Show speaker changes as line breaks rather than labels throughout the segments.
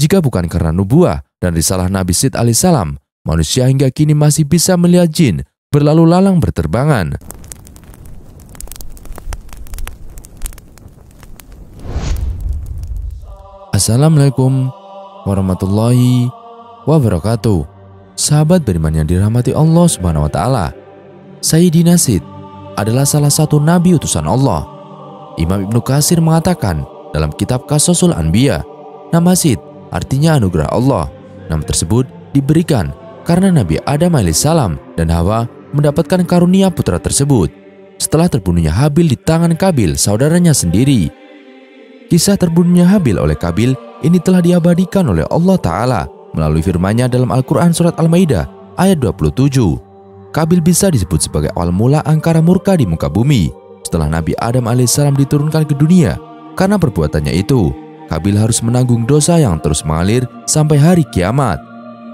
Jika bukan karena nubuah dan risalah Nabi Syed alaihissalam, manusia hingga kini masih bisa melihat jin berlalu lalang berterbangan. Assalamualaikum warahmatullahi wabarakatuh. Sahabat beriman yang dirahmati Allah Subhanahu wa taala. Sayyidina Syed adalah salah satu nabi utusan Allah. Imam Ibnu Katsir mengatakan dalam kitab Qasasul Anbiya, nama Syed artinya anugerah Allah. Nama tersebut diberikan karena Nabi Adam alaihissalam dan Hawa mendapatkan karunia putra tersebut setelah terbunuhnya Habil di tangan Qabil, saudaranya sendiri. Kisah terbunuhnya Habil oleh Qabil ini telah diabadikan oleh Allah Ta'ala melalui firman-Nya dalam Al-Quran Surat Al-Maidah ayat 27. Qabil bisa disebut sebagai awal mula angkara murka di muka bumi setelah Nabi Adam alaihissalam diturunkan ke dunia. Karena perbuatannya itu, Qabil harus menanggung dosa yang terus mengalir sampai hari kiamat.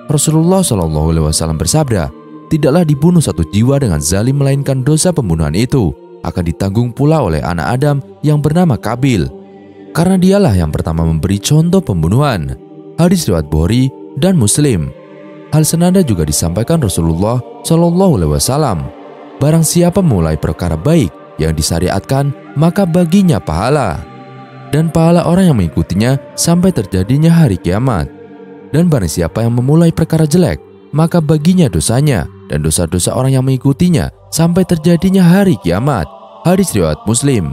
Rasulullah SAW bersabda, tidaklah dibunuh satu jiwa dengan zalim melainkan dosa pembunuhan itu akan ditanggung pula oleh anak Adam yang bernama Qabil. Karena dialah yang pertama memberi contoh pembunuhan. Hadis riwayat Bukhari dan Muslim. Hal senada juga disampaikan Rasulullah SAW. Barang siapa memulai perkara baik yang disyariatkan, maka baginya pahala, dan pahala orang yang mengikutinya sampai terjadinya hari kiamat. Dan barang siapa yang memulai perkara jelek, maka baginya dosanya dan dosa-dosa orang yang mengikutinya sampai terjadinya hari kiamat. Hadis riwayat Muslim.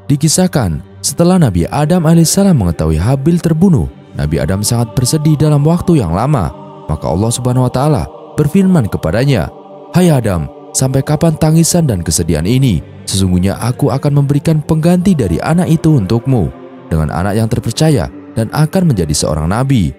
Dikisahkan, setelah Nabi Adam alaihissalam mengetahui Habil terbunuh, Nabi Adam sangat bersedih dalam waktu yang lama. Maka Allah Subhanahu wa taala berfirman kepadanya, "Hai Adam, sampai kapan tangisan dan kesedihan ini? Sesungguhnya aku akan memberikan pengganti dari anak itu untukmu, dengan anak yang terpercaya dan akan menjadi seorang nabi.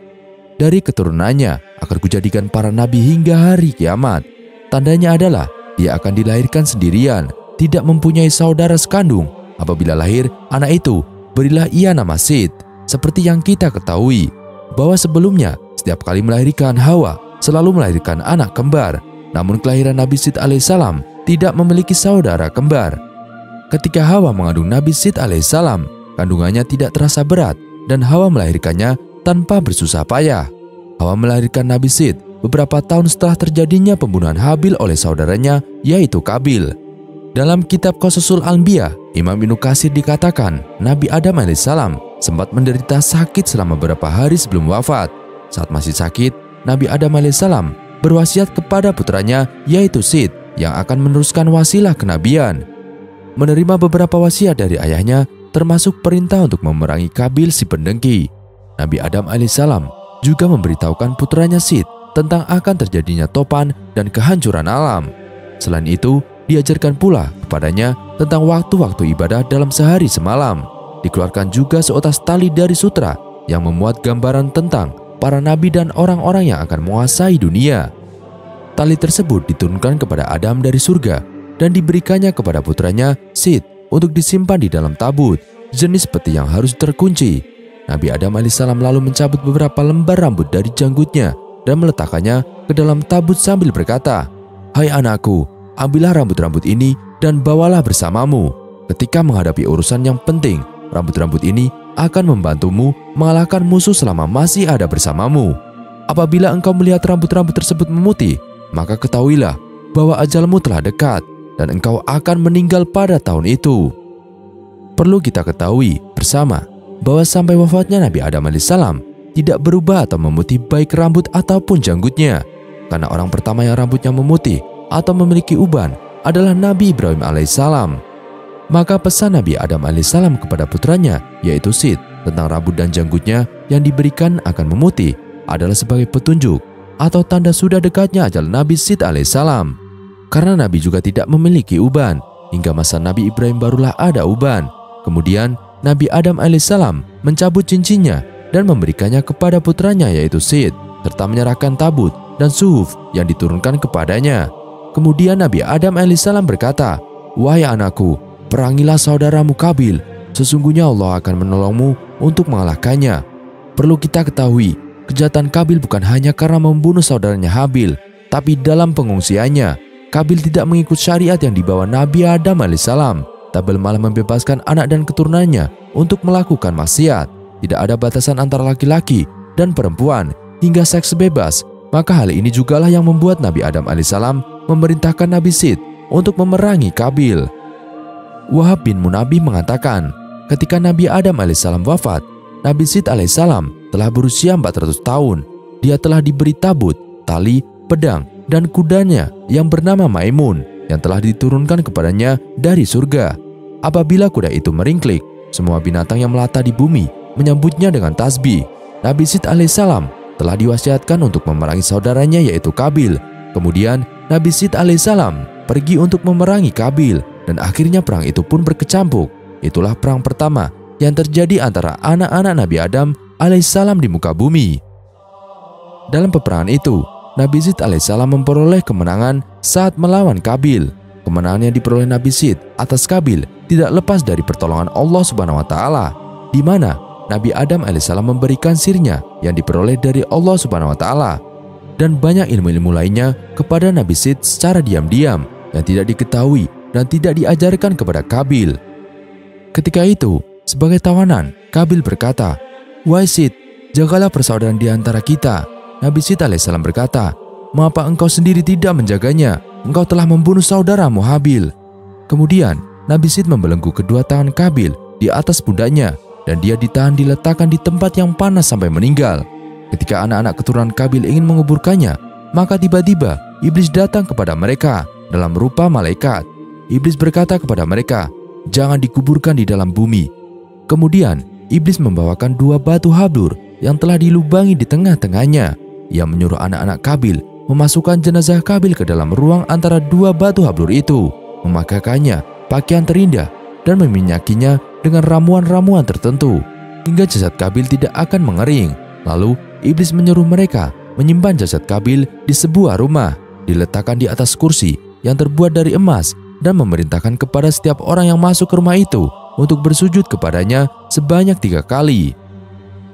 Dari keturunannya akan kujadikan para nabi hingga hari kiamat. Tandanya adalah dia akan dilahirkan sendirian, tidak mempunyai saudara sekandung. Apabila lahir anak itu, berilah ia nama Syed. Seperti yang kita ketahui bahwa sebelumnya setiap kali melahirkan Hawa selalu melahirkan anak kembar. Namun kelahiran Nabi Syed alaihissalam tidak memiliki saudara kembar. Ketika Hawa mengandung Nabi Syed alaihissalam, kandungannya tidak terasa berat dan Hawa melahirkannya tanpa bersusah payah. Hawa melahirkan Nabi Syed beberapa tahun setelah terjadinya pembunuhan Habil oleh saudaranya, yaitu Qabil. Dalam kitab Qasasul Anbiya, Imam Ibnu Katsir dikatakan Nabi Adam alaihissalam sempat menderita sakit selama beberapa hari sebelum wafat. Saat masih sakit, Nabi Adam alaihissalam berwasiat kepada putranya, yaitu Syed, yang akan meneruskan wasilah kenabian. Menerima beberapa wasiat dari ayahnya, termasuk perintah untuk memerangi Qabil si pendengki. Nabi Adam alaihissalam juga memberitahukan putranya Syed tentang akan terjadinya topan dan kehancuran alam. Selain itu, diajarkan pula kepadanya tentang waktu-waktu ibadah dalam sehari semalam. Dikeluarkan juga seutas tali dari sutra yang memuat gambaran tentang para nabi dan orang-orang yang akan menguasai dunia. Tali tersebut diturunkan kepada Adam dari surga dan diberikannya kepada putranya Syed untuk disimpan di dalam tabut, jenis peti yang harus terkunci. Nabi Adam alaihissalam lalu mencabut beberapa lembar rambut dari janggutnya dan meletakkannya ke dalam tabut sambil berkata, "Hai anakku, ambillah rambut-rambut ini dan bawalah bersamamu. Ketika menghadapi urusan yang penting, rambut-rambut ini akan membantumu mengalahkan musuh selama masih ada bersamamu. Apabila engkau melihat rambut-rambut tersebut memutih, maka ketahuilah bahwa ajalmu telah dekat dan engkau akan meninggal pada tahun itu." Perlu kita ketahui bersama bahwa sampai wafatnya Nabi Adam alaihissalam tidak berubah atau memutih baik rambut ataupun janggutnya, karena orang pertama yang rambutnya memutih atau memiliki uban adalah Nabi Ibrahim alaihissalam. Maka pesan Nabi Adam alaihissalam kepada putranya, yaitu Syed, tentang rambut dan janggutnya yang diberikan akan memutih adalah sebagai petunjuk atau tanda sudah dekatnya ajal Nabi Syed alaihissalam. Karena Nabi juga tidak memiliki uban, hingga masa Nabi Ibrahim barulah ada uban. Kemudian Nabi Adam alaihissalam mencabut cincinnya dan memberikannya kepada putranya, yaitu Syed, serta menyerahkan tabut dan suhuf yang diturunkan kepadanya. Kemudian Nabi Adam alaihissalam berkata, "Wahai anakku, perangilah saudaramu Qabil. Sesungguhnya Allah akan menolongmu untuk mengalahkannya." Perlu kita ketahui, kejahatan Qabil bukan hanya karena membunuh saudaranya Habil, tapi dalam pengungsiannya, Qabil tidak mengikut syariat yang dibawa Nabi Adam alaihissalam, tapi malah membebaskan anak dan keturunannya untuk melakukan maksiat. tidak ada batasan antara laki-laki dan perempuan hingga seks bebas, maka hal ini jugalah yang membuat Nabi Adam alaihissalam memerintahkan Nabi Sid untuk memerangi Qabil. Wahab bin Munabih mengatakan, ketika Nabi Adam alaihissalam wafat, Nabi Sid alaihissalam telah berusia 400 tahun. Dia telah diberi tabut, tali, pedang, dan kudanya yang bernama Maimun yang telah diturunkan kepadanya dari surga. Apabila kuda itu meringklik, semua binatang yang melata di bumi menyambutnya dengan tasbih. Nabi Sid alaihissalam telah diwasiatkan untuk memerangi saudaranya yaitu Qabil. Kemudian Nabi Sid alaihissalam pergi untuk memerangi Qabil dan akhirnya perang itu pun berkecamuk. Itulah perang pertama yang terjadi antara anak-anak Nabi Adam alaihissalam di muka bumi. Dalam peperangan itu, Nabi Sid alaihissalam memperoleh kemenangan saat melawan Qabil. Kemenangan yang diperoleh Nabi Sid atas Qabil tidak lepas dari pertolongan Allah Subhanahu wa taala, di mana Nabi Adam alaihissalam memberikan sirnya yang diperoleh dari Allah Subhanahu wa taala dan banyak ilmu-ilmu lainnya kepada Nabi Sid secara diam-diam yang tidak diketahui dan tidak diajarkan kepada Qabil. Ketika itu, sebagai tawanan, Qabil berkata, "Wahai Sid, jagalah persaudaraan di antara kita." Nabi Sid alaihissalam berkata, "Mengapa engkau sendiri tidak menjaganya? Engkau telah membunuh saudaramu Habil." Kemudian Nabi Sid membelenggu kedua tangan Qabil di atas pundaknya dan dia ditahan diletakkan di tempat yang panas sampai meninggal. Ketika anak-anak keturunan Qabil ingin menguburkannya, maka tiba-tiba iblis datang kepada mereka dalam rupa malaikat. Iblis berkata kepada mereka, "Jangan dikuburkan di dalam bumi." Kemudian iblis membawakan dua batu hablur yang telah dilubangi di tengah-tengahnya. Ia menyuruh anak-anak Qabil memasukkan jenazah Qabil ke dalam ruang antara dua batu hablur itu, memakaikannya pakaian terindah dan meminyakinya dengan ramuan-ramuan tertentu hingga jasad Qabil tidak akan mengering. Lalu iblis menyuruh mereka menyimpan jasad Qabil di sebuah rumah, diletakkan di atas kursi yang terbuat dari emas dan memerintahkan kepada setiap orang yang masuk ke rumah itu untuk bersujud kepadanya sebanyak 3 kali.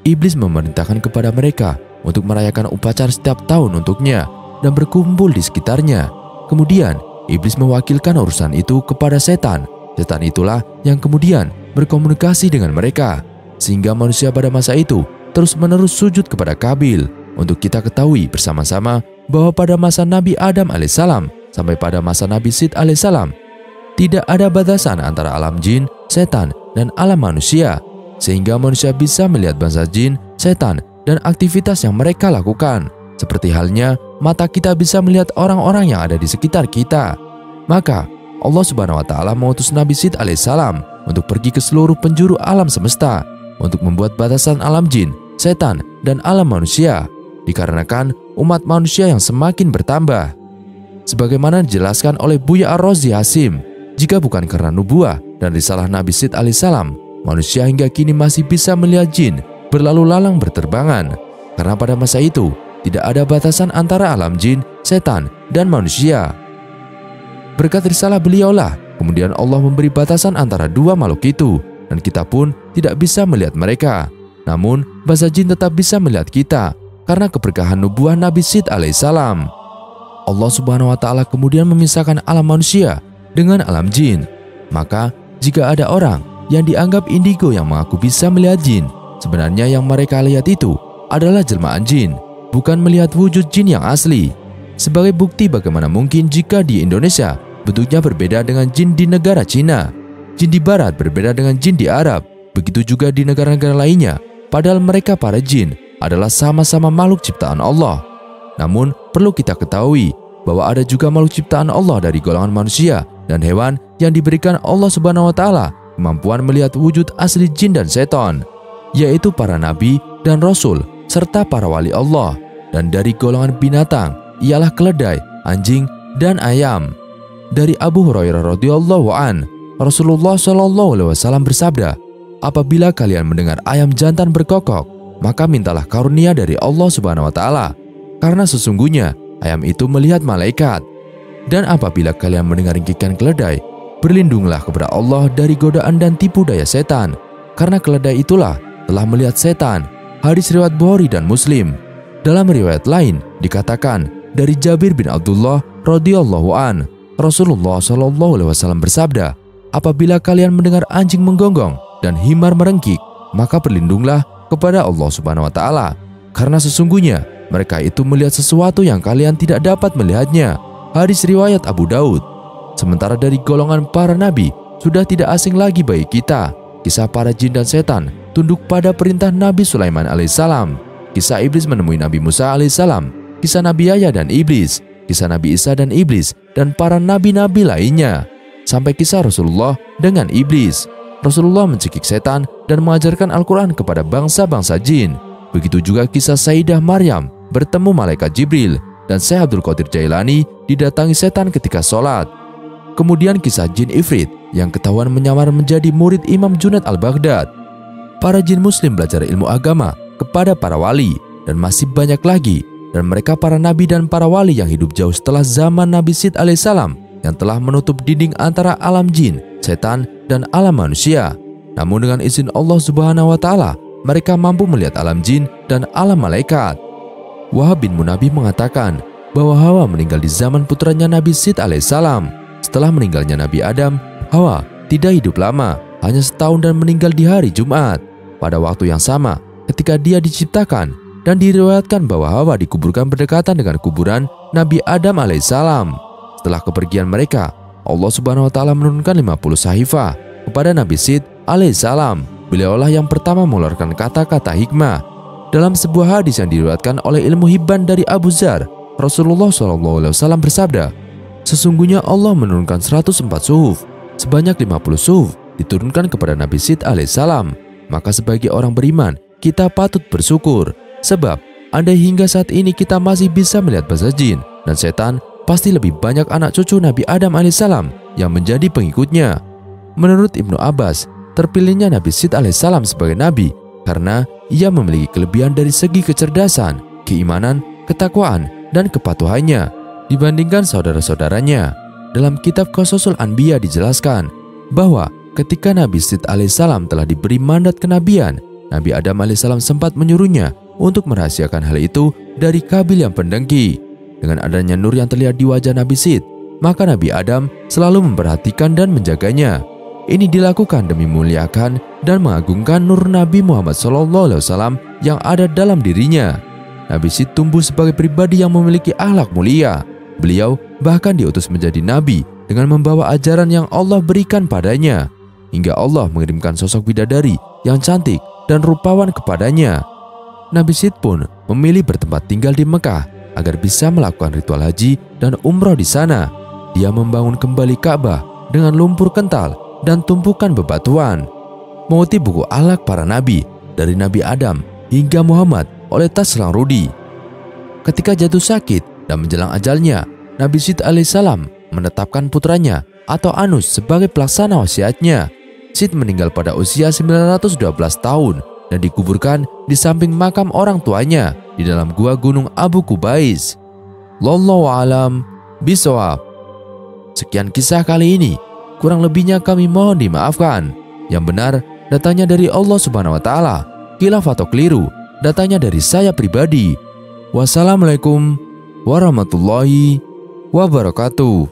Iblis memerintahkan kepada mereka untuk merayakan upacara setiap tahun untuknya dan berkumpul di sekitarnya. Kemudian iblis mewakilkan urusan itu kepada setan. Setan itulah yang kemudian berkomunikasi dengan mereka, sehingga manusia pada masa itu terus-menerus sujud kepada Qabil. Untuk kita ketahui bersama-sama bahwa pada masa Nabi Adam alaihissalam sampai pada masa Nabi Sid alaihissalam, tidak ada batasan antara alam jin, setan, dan alam manusia, sehingga manusia bisa melihat bangsa jin, setan, dan aktivitas yang mereka lakukan. Seperti halnya mata kita bisa melihat orang-orang yang ada di sekitar kita. Maka Allah Subhanahu wa taala mengutus Nabi Sid alaihissalam untuk pergi ke seluruh penjuru alam semesta untuk membuat batasan alam jin, setan, dan alam manusia, dikarenakan umat manusia yang semakin bertambah. Sebagaimana dijelaskan oleh Buya Ar-Razi Hasim, jika bukan karena nubuah dan risalah Nabi Sid alaihissalam, manusia hingga kini masih bisa melihat jin berlalu lalang berterbangan, karena pada masa itu tidak ada batasan antara alam jin, setan, dan manusia. Berkat risalah beliaulah kemudian Allah memberi batasan antara dua makhluk itu, dan kita pun tidak bisa melihat mereka. Namun bangsa jin tetap bisa melihat kita karena keberkahan nubuah Nabi Sid alaihissalam. Allah Subhanahu wa taala kemudian memisahkan alam manusia dengan alam jin. Maka jika ada orang yang dianggap indigo yang mengaku bisa melihat jin, sebenarnya yang mereka lihat itu adalah jelmaan jin, bukan melihat wujud jin yang asli. Sebagai bukti bagaimana mungkin jika di Indonesia bentuknya berbeda dengan jin di negara Cina, jin di barat berbeda dengan jin di Arab, begitu juga di negara-negara lainnya, padahal mereka para jin adalah sama-sama makhluk ciptaan Allah. Namun perlu kita ketahui bahwa ada juga makhluk ciptaan Allah dari golongan manusia dan hewan yang diberikan Allah Subhanahu wa taala kemampuan melihat wujud asli jin dan setan, yaitu para nabi dan rasul serta para wali Allah. Dan dari golongan binatang ialah keledai, anjing, dan ayam. Dari Abu Hurairah radhiyallahu an, Rasulullah shallallahu alaihi wasallam bersabda, "Apabila kalian mendengar ayam jantan berkokok, maka mintalah karunia dari Allah Subhanahu wa taala, karena sesungguhnya ayam itu melihat malaikat. Dan apabila kalian mendengar ringkikan keledai, berlindunglah kepada Allah dari godaan dan tipu daya setan, karena keledai itulah telah melihat setan." Hadis riwayat Bukhari dan Muslim. Dalam riwayat lain dikatakan dari Jabir bin Abdullah radhiyallahu an, Rasulullah shallallahu alaihi wasallam bersabda, "Apabila kalian mendengar anjing menggonggong dan himar merengkik, maka berlindunglah kepada Allah Subhanahu wa taala, karena sesungguhnya mereka itu melihat sesuatu yang kalian tidak dapat melihatnya. Hadis riwayat Abu Daud. Sementara dari golongan para nabi sudah tidak asing lagi bagi kita kisah para jin dan setan tunduk pada perintah Nabi Sulaiman alaihissalam, kisah iblis menemui Nabi Musa alaihissalam, kisah Nabi Yahya dan iblis, kisah Nabi Isa dan iblis, dan para nabi-nabi lainnya, sampai kisah Rasulullah dengan iblis. Rasulullah mencekik setan dan mengajarkan Al-Quran kepada bangsa-bangsa jin. Begitu juga kisah Sayyidah Maryam bertemu malaikat Jibril, dan Syekh Abdul Qadir Jailani didatangi setan ketika sholat. Kemudian kisah jin Ifrit yang ketahuan menyamar menjadi murid Imam Junaid al-Baghdad. Para jin muslim belajar ilmu agama kepada para wali, dan masih banyak lagi. Dan mereka para nabi dan para wali yang hidup jauh setelah zaman Nabi Sid alaihissalam, yang telah menutup dinding antara alam jin, setan, dan alam manusia. Namun dengan izin Allah Subhanahu wa taala, mereka mampu melihat alam jin dan alam malaikat. Wahab bin Munabih mengatakan bahwa Hawa meninggal di zaman putranya Nabi Sid alaihissalam. Setelah meninggalnya Nabi Adam, Hawa tidak hidup lama, hanya setahun, dan meninggal di hari Jumat. Pada waktu yang sama, ketika dia diciptakan, dan diriwayatkan bahwa Hawa dikuburkan berdekatan dengan kuburan Nabi Adam alaihissalam. Setelah kepergian mereka, Allah Subhanahu wa taala menurunkan 50 sahifah kepada Nabi Sid alaihissalam. Beliaulah yang pertama mengeluarkan kata-kata hikmah. Dalam sebuah hadis yang diriwayatkan oleh Ilmu Hibban dari Abu Dzar, Rasulullah SAW bersabda, sesungguhnya Allah menurunkan 104 suhuf, sebanyak 50 suhuf diturunkan kepada Nabi Sid alaihissalam. Maka sebagai orang beriman, kita patut bersyukur, sebab andai hingga saat ini kita masih bisa melihat bahasa jin dan setan, pasti lebih banyak anak cucu Nabi Adam alaihissalam yang menjadi pengikutnya. Menurut Ibnu Abbas, terpilihnya Nabi Sid alaihissalam sebagai nabi karena ia memiliki kelebihan dari segi kecerdasan, keimanan, ketakwaan, dan kepatuhannya dibandingkan saudara-saudaranya. Dalam kitab Qasasul Anbiya dijelaskan bahwa ketika Nabi Sid alaihissalam telah diberi mandat kenabian, Nabi Adam alaihissalam sempat menyuruhnya untuk merahasiakan hal itu dari Kabil yang pendengki. Dengan adanya nur yang terlihat di wajah Nabi Sid, maka Nabi Adam selalu memperhatikan dan menjaganya. Ini dilakukan demi memuliakan dan mengagungkan nur Nabi Muhammad SAW yang ada dalam dirinya. Nabi Sid tumbuh sebagai pribadi yang memiliki akhlak mulia. Beliau bahkan diutus menjadi nabi dengan membawa ajaran yang Allah berikan padanya, hingga Allah mengirimkan sosok bidadari yang cantik dan rupawan kepadanya. Nabi Sid pun memilih bertempat tinggal di Mekah agar bisa melakukan ritual haji dan umroh di sana. Dia membangun kembali Ka'bah dengan lumpur kental dan tumpukan bebatuan. Mengutip buku Akhlak Para Nabi dari Nabi Adam hingga Muhammad oleh Taslang Rudi. Ketika jatuh sakit dan menjelang ajalnya, Nabi Sid alaihissalam menetapkan putranya atau Anus sebagai pelaksana wasiatnya. Sid meninggal pada usia 912 tahun dan dikuburkan di samping makam orang tuanya di dalam gua Gunung Abu Kubais. Wallahu a'lam bishawab. Sekian kisah kali ini. Kurang lebihnya kami mohon dimaafkan. Yang benar datanya dari Allah Subhanahu wa taala. Khilaf atau keliru datanya dari saya pribadi. Wassalamualaikum warahmatullahi wabarakatuh.